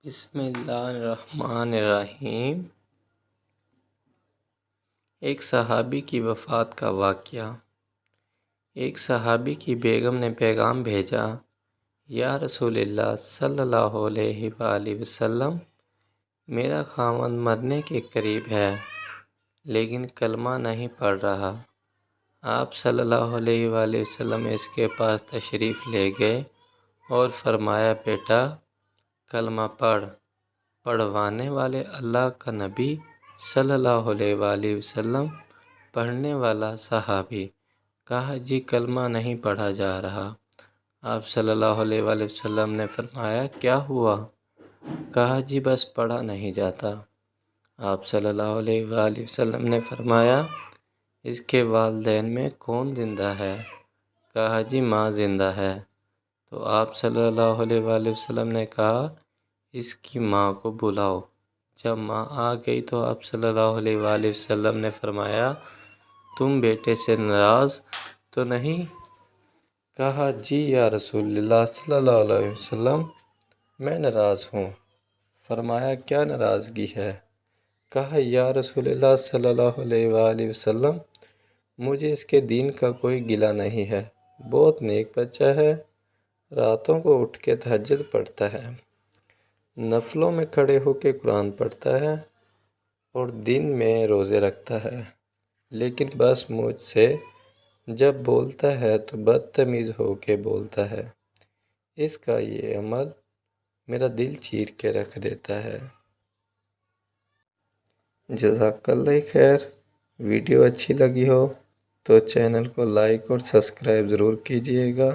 بسم اللہ الرحمن الرحیم۔ ایک صحابی کی وفات کا واقعہ۔ ایک صحابی کی بیگم نے پیغام بھیجا، یا رسول اللہ صلی اللہ علیہ وآلہ وسلم، میرا خاوند مرنے کے قریب ہے لیکن کلمہ نہیں پڑھ رہا۔ آپ صلی اللہ علیہ وآلہ وسلم اس کے پاس تشریف لے گئے اور فرمایا، بیٹا کلمہ پڑھ۔ پڑھوانے والے اللہ کا نبی صلی اللہ علیہ وآلہ وسلم، پڑھنے والا صحابی۔ کہا، جی کلمہ نہیں پڑھا جا رہا۔ آپ صلی اللہ علیہ وآلہ وسلم نے فرمایا، کیا ہوا؟ کہا، جی بس پڑھا نہیں جاتا۔ آپ صلی اللہ علیہ وآلہ وسلم نے فرمایا، اس کے والدین میں کون زندہ ہے؟ کہا، جی ماں زندہ ہے۔ تو آپ صلی اللہ علیہ وآلہ وسلم نے کہا، اس کی ماں کو بلاؤ۔ جب ماں آ گئی تو آپ صلی اللہ علیہ وآلہ وسلم نے فرمایا، تم بیٹے سے ناراض تو نہیں؟ کہا، جی یا رسول اللہ صلی اللہ علیہ وسلم، میں ناراض ہوں۔ فرمایا، کیا ناراضگی ہے؟ کہا، یا رسول اللہ صلی اللہ علیہ وآلہ وسلم، مجھے اس کے دین کا کوئی گلہ نہیں ہے، بہت نیک بچہ ہے، راتوں کو اٹھ کے تہجد پڑھتا ہے، نفلوں میں کھڑے ہو کے قرآن پڑھتا ہے اور دن میں روزے رکھتا ہے، لیکن بس مجھ سے جب بولتا ہے تو بدتمیز ہو کے بولتا ہے۔ اس کا یہ عمل میرا دل چیر کے رکھ دیتا ہے۔ جزاک اللہ خیر۔ ویڈیو اچھی لگی ہو تو چینل کو لائک اور سبسکرائب ضرور کیجیے گا۔